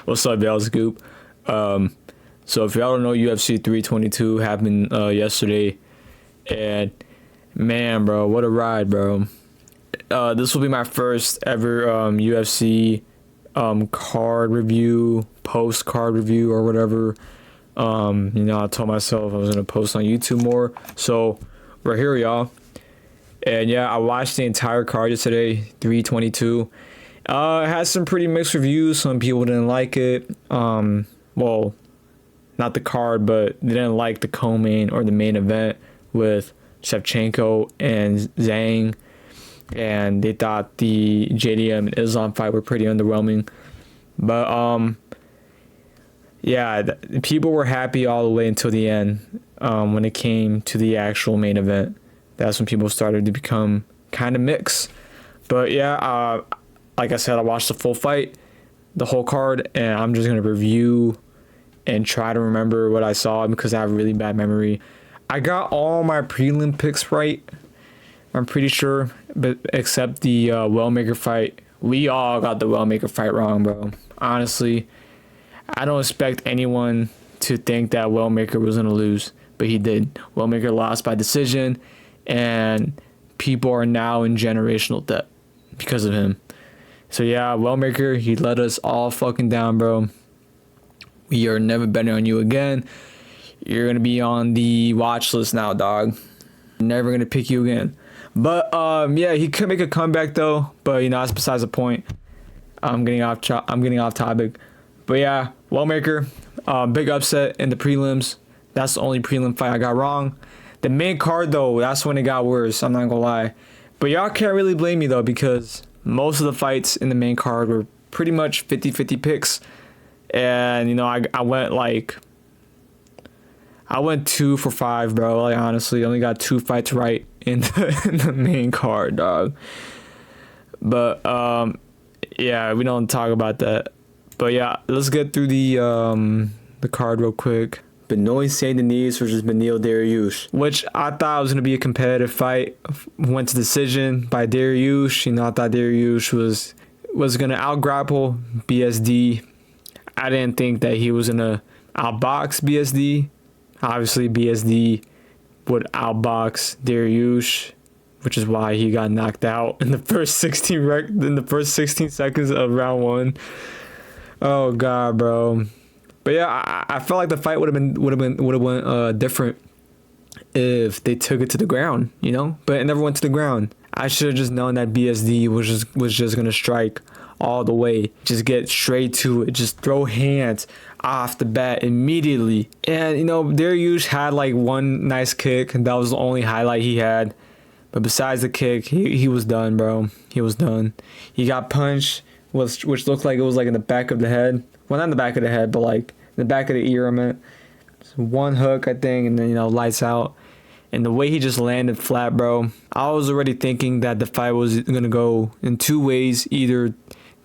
What's up, y'all? Scoop. So if y'all don't know, UFC 322 happened yesterday, and man, bro, what a ride, bro. This will be my first ever UFC card review, post card review, or whatever. I told myself I was gonna post on YouTube more, so we're here, y'all. And yeah, I watched the entire card yesterday, 322. It had some pretty mixed reviews. Some people didn't like it. Well, not the card, but they didn't like the co-main or the main event with Shevchenko and Zhang. And they thought the JDM and Islam fight were pretty underwhelming. But people were happy all the way until the end. When it came to the actual main event, that's when people started to become kind of mixed. But yeah, like I said, I watched the full fight, the whole card, and I'm just gonna review and try to remember what I saw because I have a really bad memory. I got all my prelim picks right, I'm pretty sure, but except the Wellmaker fight. We all got the Wellmaker fight wrong, bro. Honestly, I don't expect anyone to think that Wellmaker was gonna lose, but he did. Wellmaker lost by decision, and people are now in generational debt because of him. So yeah, Wellmaker, he let us all fucking down, bro. We are never betting on you again. You're gonna be on the watch list now, dog. Never gonna pick you again. But yeah, he could make a comeback though. But that's besides the point. I'm getting off topic. But yeah, Wellmaker, big upset in the prelims. That's the only prelim fight I got wrong. The main card though, that's when it got worse. I'm not gonna lie. But y'all can't really blame me though, because most of the fights in the main card were pretty much 50-50 picks. And I went 2 for 5, bro. Like honestly, I only got 2 fights right in the main card, dog. But yeah, we don't talk about that. But yeah, let's get through the card real quick. Benoit Saint Denis versus Beneil Dariush, which I thought was gonna be a competitive fight. Went to decision by Dariush. I thought Dariush was gonna out-grapple BSD. I didn't think that he was gonna outbox BSD. Obviously, BSD would outbox Dariush, which is why he got knocked out in the first 16 seconds of round 1. Oh god, bro. But yeah, I felt like the fight would have went different if they took it to the ground, But it never went to the ground. I should have just known that BSD was just gonna strike all the way, just get straight to it, just throw hands off the bat immediately. And Dariush had like one nice kick, and that was the only highlight he had. But besides the kick, he was done, bro. He was done. He got punched, which looked like it was like in the back of the head. Well, not in the back of the head, but like in the back of the ear, I meant. One hook, I think, and then lights out. And the way he just landed flat, bro, I was already thinking that the fight was gonna go in 2 ways. Either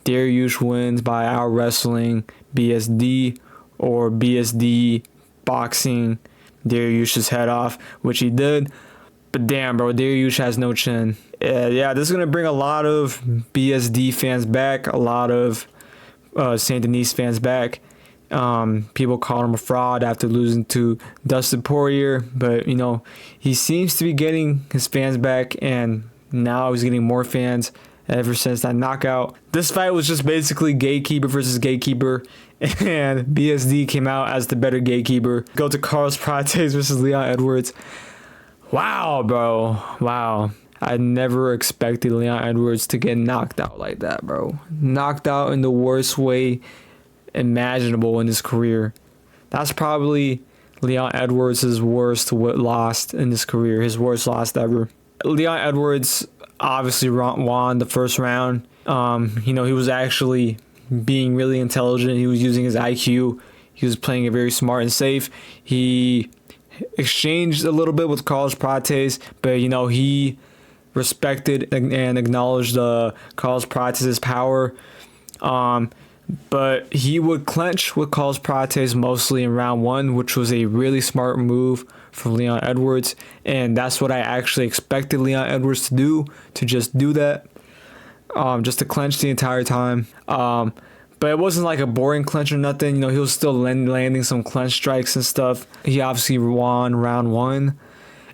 Dariush wins by out wrestling BSD, or BSD boxing Dariush's head off, which he did. But damn, bro, Dariush has no chin. Yeah, this is gonna bring a lot of BSD fans back, a lot of Saint Denis fans back. People call him a fraud after losing to Dustin Poirier, but he seems to be getting his fans back, and now he's getting more fans ever since that knockout. This fight was just basically gatekeeper versus gatekeeper, and BSD came out as the better gatekeeper. Go to Carlos Prates versus Leon Edwards. Wow, bro. Wow. I never expected Leon Edwards to get knocked out like that, bro. Knocked out in the worst way imaginable in his career. That's probably Leon Edwards' worst loss in his career. His worst loss ever. Leon Edwards obviously won the first round. He was actually being really intelligent. He was using his IQ. He was playing it very smart and safe. He exchanged a little bit with Carlos Prates, but he respected and acknowledged Carlos Prates' power. But he would clinch with Carlos Prates mostly in round 1, which was a really smart move from Leon Edwards. And that's what I actually expected Leon Edwards to do, to just do that, just to clinch the entire time. But it wasn't like a boring clinch or nothing. You know, he was still landing some clinch strikes and stuff. He obviously won round 1.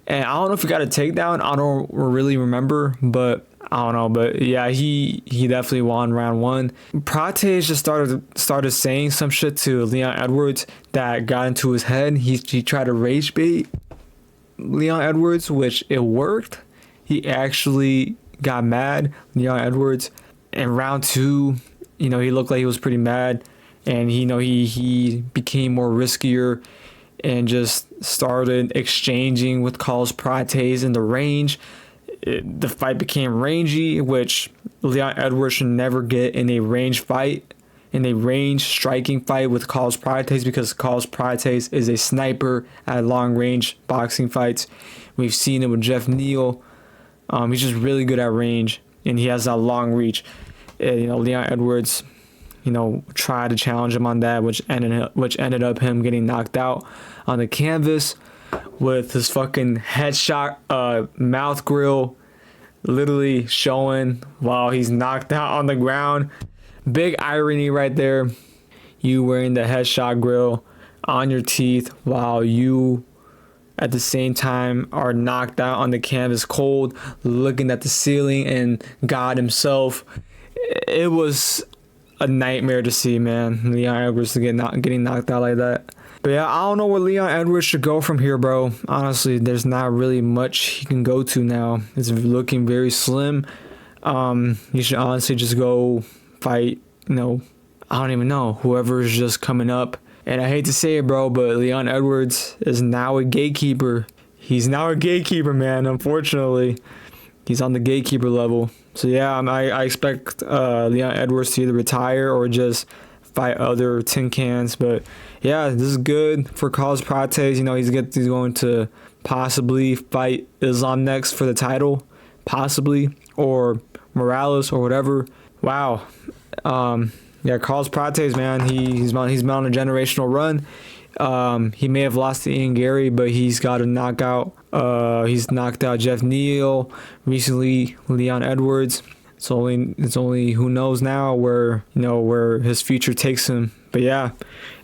And I don't know if he got a takedown. I don't really remember, but I don't know. But yeah, he definitely won round 1. Prates just started saying some shit to Leon Edwards that got into his head. He tried to rage bait Leon Edwards, which it worked. He actually got mad, Leon Edwards. In round 2, you know, he looked like he was pretty mad, and he became more riskier and just started exchanging with Carlos Prates in the range. The fight became rangy, which Leon Edwards should never get in a range fight, in a range striking fight with Carlos Prates, because Carlos Prates is a sniper at long range boxing fights. We've seen it with Jeff Neal. He's just really good at range, and he has that long reach. You know, Leon Edwards, you know, tried to challenge him on that, which ended up him getting knocked out on the canvas with his fucking headshot mouth grill literally showing while he's knocked out on the ground. Big irony right there. You wearing the headshot grill on your teeth while you at the same time are knocked out on the canvas cold, looking at the ceiling and God himself. It was a nightmare to see, man. Leon Edwards getting knocked out like that. But yeah, I don't know where Leon Edwards should go from here, bro. Honestly, there's not really much he can go to now. It's looking very slim. You should honestly just go fight, you know, I don't even know, whoever's just coming up. And I hate to say it, bro, but Leon Edwards is now a gatekeeper. He's now a gatekeeper, man, unfortunately. He's on the gatekeeper level. So yeah, I expect Leon Edwards to either retire or just fight other tin cans. But yeah, this is good for Carlos Prates. You know, he's going to possibly fight Islam next for the title, possibly, or Morales or whatever. Wow. Yeah, Carlos Prates, man, he's been on a generational run. He may have lost to Ian Gary, but he's got a knockout. He's knocked out Jeff Neal recently, Leon Edwards. It's only who knows now where his future takes him. But yeah,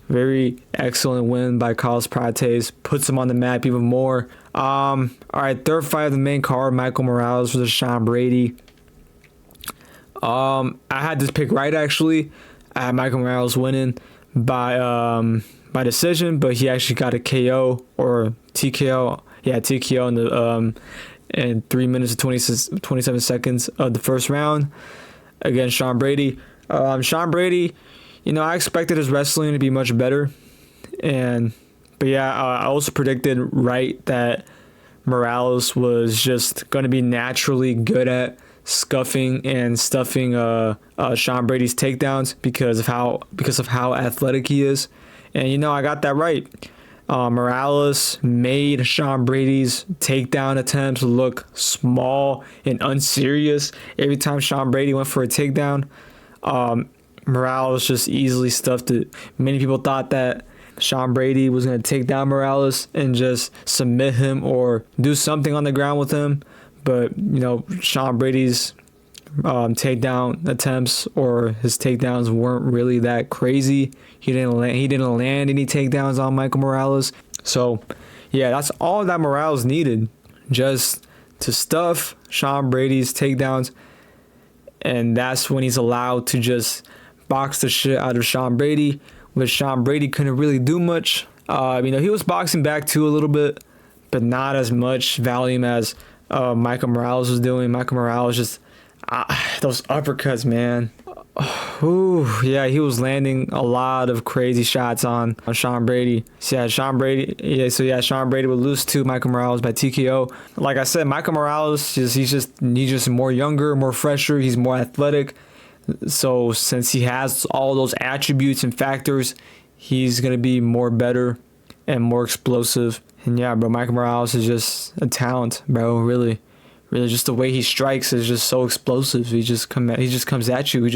very excellent win by Carlos Prates. Puts him on the map even more. All right, third fight of the main card: Michael Morales versus Sean Brady. I had this pick right, actually. I had Michael Morales winning by decision, but he actually got a KO or TKO. Yeah, TKO in 3 minutes and 27 seconds of the first round against Sean Brady. Sean Brady, you know, I expected his wrestling to be much better, but yeah, I also predicted right that Morales was just going to be naturally good at scuffing and stuffing Sean Brady's takedowns because of how athletic he is. And you know, I got that right. Morales made Sean Brady's takedown attempts look small and unserious. Every time Sean Brady went for a takedown, Morales just easily stuffed it. Many people thought that Sean Brady was going to take down Morales and just submit him or do something on the ground with him. But, you know, Sean Brady's takedown attempts or his takedowns weren't really that crazy. He didn't land any takedowns on Michael Morales. So, yeah, that's all that Morales needed, just to stuff Sean Brady's takedowns. And that's when he's allowed to just box the shit out of Sean Brady, which Sean Brady couldn't really do much. You know, he was boxing back too a little bit, but not as much volume as Michael Morales was doing. Michael Morales just those uppercuts, man. Ooh, yeah, he was landing a lot of crazy shots on Sean Brady. So yeah, Sean Brady would lose to Michael Morales by TKO. Like I said, Michael Morales he's just more younger, more fresher. He's more athletic. So since he has all those attributes and factors, he's gonna be more better and more explosive. And yeah, bro, Michael Morales is just a talent, bro. Really, just the way he strikes is just so explosive. He just comes at you.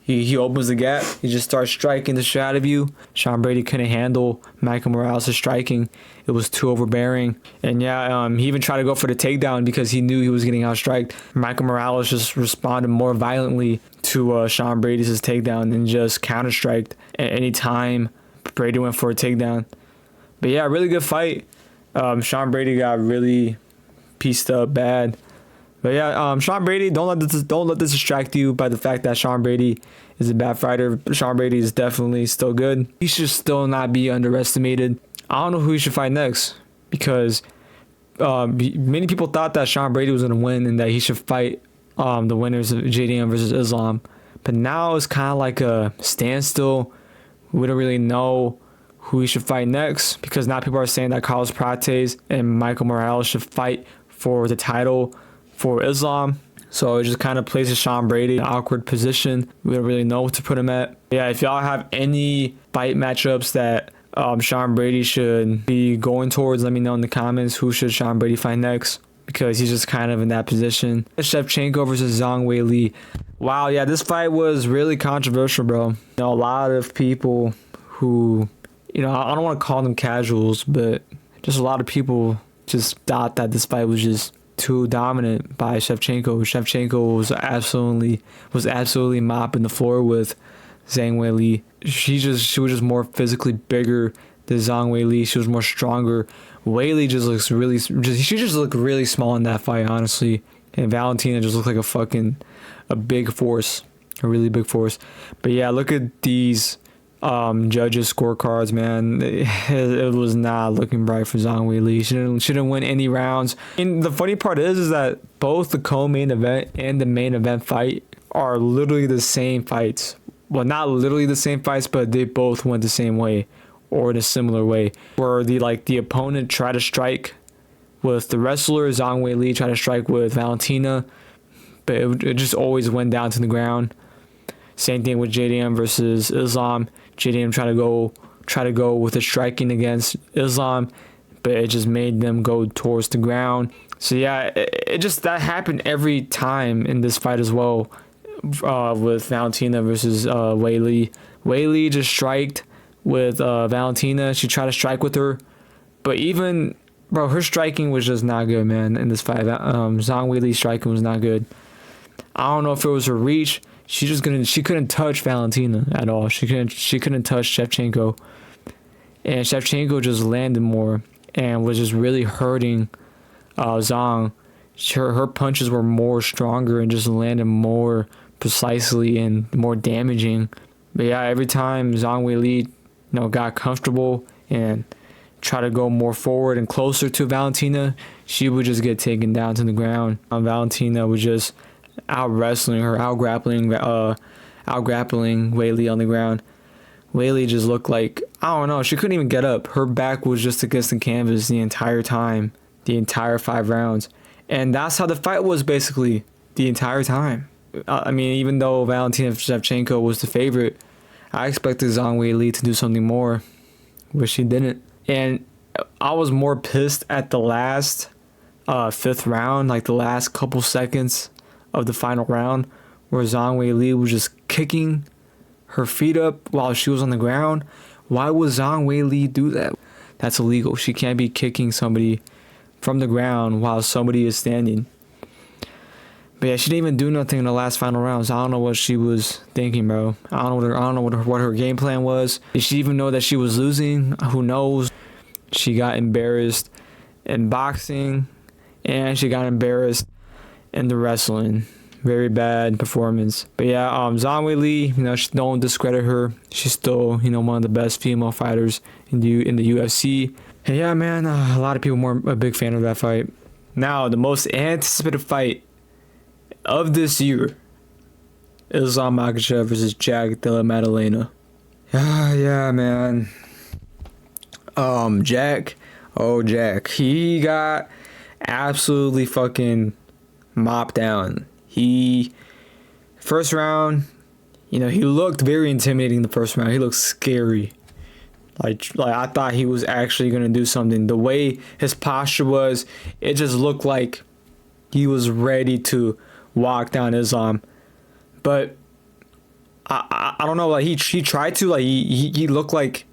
He opens the gap. He just starts striking the shit out of you. Sean Brady couldn't handle Michael Morales' striking. It was too overbearing. And yeah, he even tried to go for the takedown because he knew he was getting outstriked. Michael Morales just responded more violently to Sean Brady's takedown and just counter-striked at any time Brady went for a takedown. But yeah, really good fight. Sean Brady got really pieced up bad. But yeah, Sean Brady, don't let this distract you by the fact that Sean Brady is a bad fighter. Sean Brady is definitely still good. He should still not be underestimated. I don't know who he should fight next because many people thought that Sean Brady was going to win and that he should fight the winners of JDM versus Islam. But now it's kind of like a standstill. We don't really know who he should fight next because now people are saying that Carlos Prates and Michael Morales should fight for the title for Islam. So it just kind of places Sean Brady in an awkward position. We don't really know what to put him at. Yeah, if y'all have any fight matchups that Sean Brady should be going towards, let me know in the comments who should Sean Brady fight next because he's just kind of in that position. Shevchenko versus Zhang Weili. Wow, yeah, this fight was really controversial, bro. You know, a lot of people who, you know, I don't want to call them casuals, but just a lot of people just thought that this fight was just too dominant by Shevchenko. Shevchenko was absolutely mopping the floor with Zhang Weili. She was just more physically bigger than Zhang Weili. She was more stronger. Weili just looks really, she just looked really small in that fight, honestly. And Valentina just looked like a big force, a really big force. But yeah, look at these judges' scorecards, man. It was not looking bright for Zhang Weili. She didn't win any rounds. And the funny part is that both the co-main event and the main event fight are literally the same fights. Well, not literally the same fights, but they both went the same way or in a similar way. Where the opponent tried to strike with the wrestler, Zhang Weili tried to strike with Valentina, but it just always went down to the ground. Same thing with JDM versus Islam. JDM try to go with the striking against Islam, but it just made them go towards the ground. So yeah, it just that happened every time in this fight as well. With Valentina versus Weili. Weili just striked with Valentina. She tried to strike with her, but even her striking was just not good, man. In this fight, Zhang Weili's striking was not good. I don't know if it was her reach. She couldn't touch Valentina at all. She couldn't touch Shevchenko, and Shevchenko just landed more and was just really hurting Zhang. Her punches were more stronger and just landed more precisely and more damaging. But yeah, every time Zhang Weili, got comfortable and try to go more forward and closer to Valentina, she would just get taken down to the ground. Valentina was just out wrestling her, out grappling Weili on the ground. Weili just looked like, I don't know, she couldn't even get up. Her back was just against the canvas the entire time, the entire 5 rounds. And that's how the fight was basically the entire time. I mean, even though Valentina Shevchenko was the favorite, I expected Zhang Weili to do something more, but she didn't. And I was more pissed at the last 5th round, like the last couple seconds of the final round, where Zhang Weili was just kicking her feet up while she was on the ground. Why would Zhang Weili do that? That's illegal. She can't be kicking somebody from the ground while somebody is standing. But yeah, she didn't even do nothing in the last final rounds. I don't know what she was thinking, bro. I don't know what her game plan was. Did she even know that she was losing? Who knows? She got embarrassed in boxing, and she got embarrassed in the wrestling. Very bad performance. But yeah, Zhang Weili, don't discredit her. She's still, one of the best female fighters in the UFC. And yeah, man, a lot of people were a big fan of that fight. Now, the most anticipated fight of this year, Islam Makhachev versus Jack Della Maddalena. Yeah, man. Jack, he got absolutely fucking mopped down. First round, he looked very intimidating the first round. He looked scary. Like I thought he was actually going to do something. The way his posture was, it just looked like he was ready to walk down Islam. But I don't know, like he tried to, like he looked like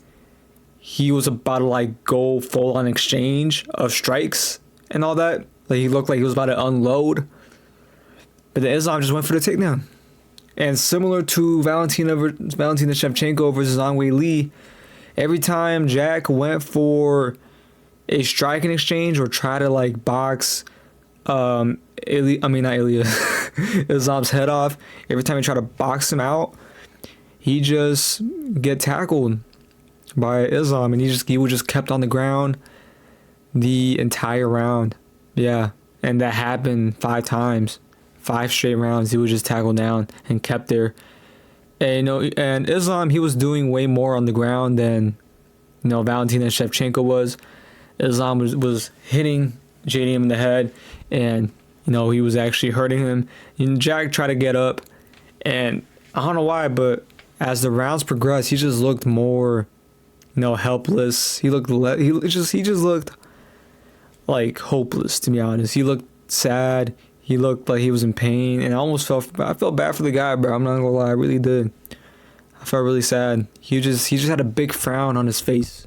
he was about to like go full on exchange of strikes and all that. Like he looked like he was about to unload, but the Islam just went for the takedown. And similar to Valentina Shevchenko versus Zhang Wei Li, every time Jack went for a striking exchange or try to like box not Ilya Islam's head off, every time he tried to box him out, he just get tackled by Islam, and he would just kept on the ground the entire round. Yeah, and that happened 5 times, 5 straight rounds. He was just tackled down and kept there. And and Islam, he was doing way more on the ground than Valentina Shevchenko was. Islam was hitting JDM in the head, and he was actually hurting him. And Jack tried to get up, and I don't know why, but as the rounds progressed, he just looked more, helpless. He just looked like hopeless, to be honest. He looked sad. He looked like he was in pain, and I felt bad for the guy, bro. I'm not gonna lie, I really did. I felt really sad. He just had a big frown on his face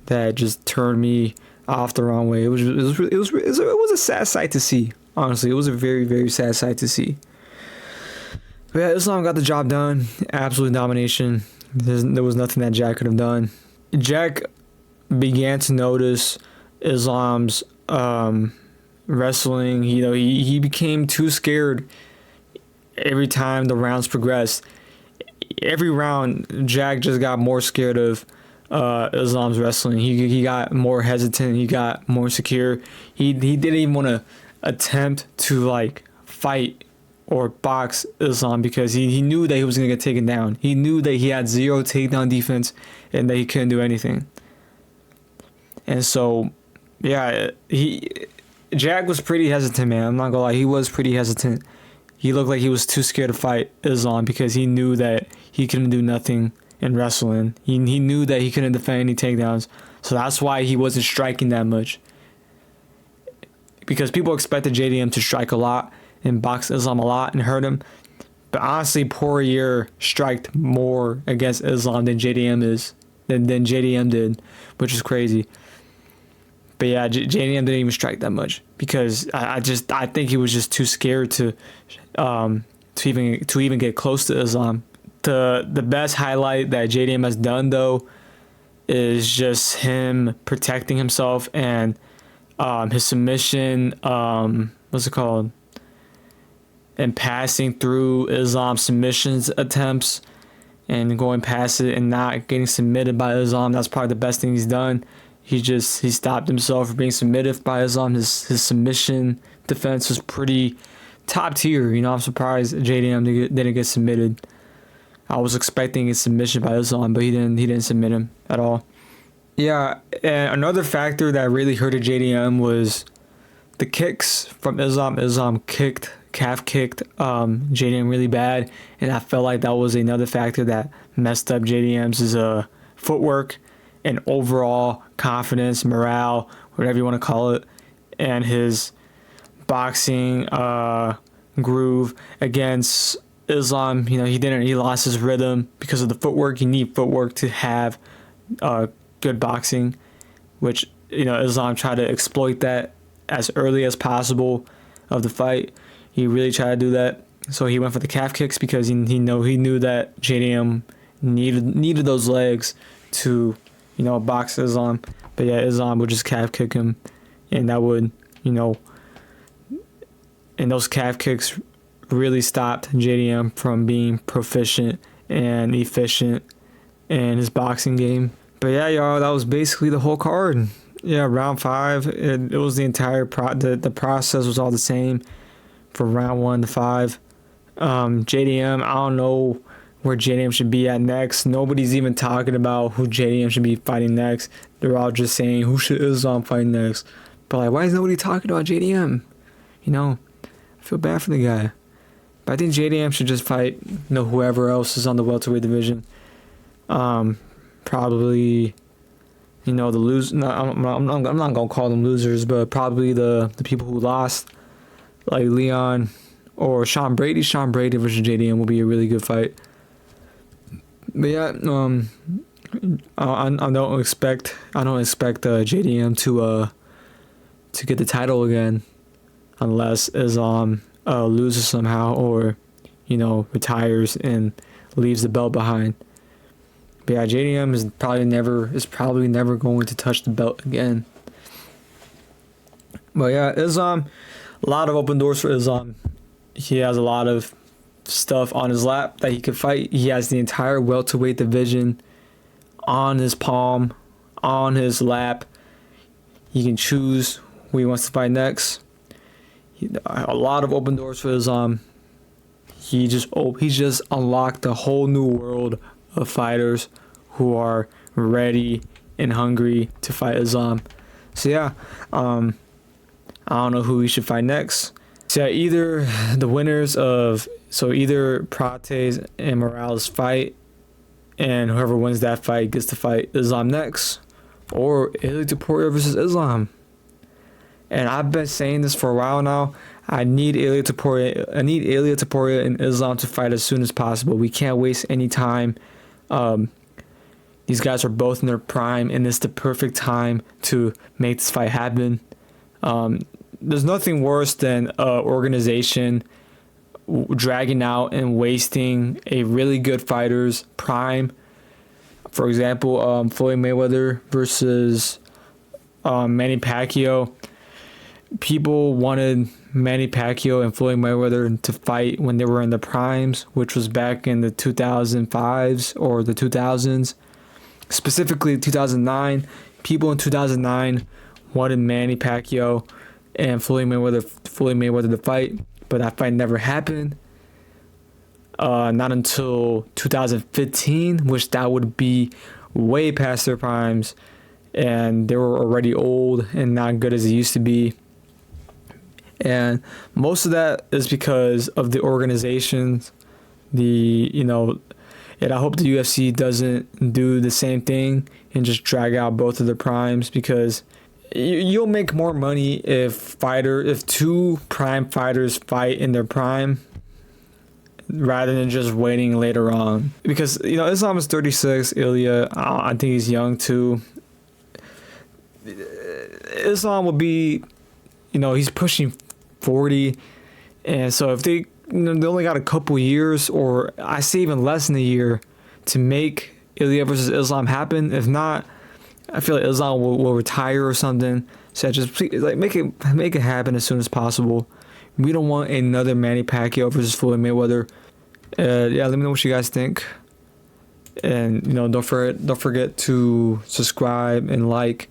that just turned me off the wrong way. It was a sad sight to see. Honestly, it was a very, very sad sight to see. But yeah, Islam got the job done. Absolute domination. There was nothing that Jack could have done. Jack began to notice Islam's wrestling. He became too scared every time the rounds progressed. Every round, Jack just got more scared of Islam's wrestling. He got more hesitant. He got more secure. He didn't even want to attempt to like fight or box Islam because he knew that he was gonna get taken down. He knew that he had 0 takedown defense and that he couldn't do anything. And so, yeah, Jack was pretty hesitant, man. I'm not gonna lie, he was pretty hesitant. He looked like he was too scared to fight Islam because he knew that he couldn't do nothing in wrestling. He knew that he couldn't defend any takedowns. So that's why he wasn't striking that much. Because people expected JDM to strike a lot and box Islam a lot and hurt him. But honestly, Poirier striked more against Islam than JDM did, which is crazy. But yeah, JDM didn't even strike that much because I think he was just too scared to even get close to Islam. The best highlight that JDM has done though is just him protecting himself and his submission. What's it called? And passing through Islam's submissions attempts and going past it and not getting submitted by Islam. That's probably the best thing he's done. He stopped himself from being submitted by Islam. His submission defense was pretty top tier. I'm surprised JDM didn't get submitted. I was expecting a submission by Islam, but he didn't submit him at all. Yeah, and another factor that really hurted JDM was the kicks from Islam. Islam calf kicked JDM really bad, and I felt like that was another factor that messed up JDM's footwork and overall confidence, morale, whatever you want to call it, and his boxing groove against Islam. He lost his rhythm because of the footwork. You need footwork to have good boxing, which Islam tried to exploit that as early as possible of the fight. He really tried to do that. So he went for the calf kicks because he knew that JDM needed those legs to box Islam. But yeah, Islam would just calf kick him, and that would and those calf kicks really stopped JDM from being proficient and efficient in his boxing game. But yeah, y'all, that was basically the whole card. Yeah, round 5, it was the entire the process was all the same for round 1 to 5. JDM, I don't know where JDM should be at next. Nobody's even talking about who JDM should be fighting next. They're all just saying, who should Islam fight next? But like, why is nobody talking about JDM? I feel bad for the guy. But I think JDM should just fight whoever else is on the welterweight division. Probably the lose. No, I'm not gonna call them losers, but probably the people who lost, like Leon or Sean Brady. Sean Brady versus JDM will be a really good fight. But yeah, I don't expect JDM to get the title again, unless Islam loses somehow, or retires and leaves the belt behind. But yeah, JDM is probably never going to touch the belt again. But yeah, Islam, a lot of open doors for Islam. He has a lot of stuff on his lap that he could fight. He has the entire welterweight division on his palm, on his lap. He can choose who he wants to fight next. A lot of open doors for Islam. He just unlocked a whole new world of fighters who are ready and hungry to fight Islam. So yeah, I don't know who he should fight next. So yeah, either Prates and Morales fight, and whoever wins that fight gets to fight Islam next, or Ilia Topuria versus Islam. And I've been saying this for a while now. I need Ilia Topuria and Islam to fight as soon as possible. We can't waste any time. These guys are both in their prime, and it's the perfect time to make this fight happen. There's nothing worse than an organization dragging out and wasting a really good fighter's prime. For example, Floyd Mayweather versus Manny Pacquiao. People wanted Manny Pacquiao and Floyd Mayweather to fight when they were in the primes, which was back in the 2005s or the 2000s. Specifically 2009. People in 2009 wanted Manny Pacquiao and Floyd Mayweather to fight, but that fight never happened. Not until 2015, which that would be way past their primes, and they were already old and not good as they used to be. And most of that is because of the organizations, and I hope the UFC doesn't do the same thing and just drag out both of their primes, because you'll make more money if two prime fighters fight in their prime rather than just waiting later on. Because Islam is 36, Ilia, I think he's young too. Islam will be, he's pushing 40, and so if they only got a couple years, or I say even less than a year, to make Ilia versus Islam happen. If not, I feel like Islam will retire or something. So just make it happen as soon as possible. We don't want another Manny Pacquiao versus Floyd Mayweather. Yeah, let me know what you guys think. And don't forget to subscribe and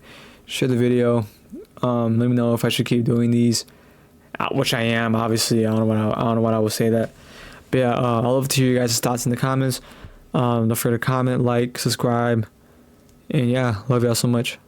share the video. Let me know if I should keep doing these, which I am. Obviously, I don't know what I will say that. But yeah, I'd love to hear your guys' thoughts in the comments. Don't forget to comment, subscribe, and yeah, love y'all so much.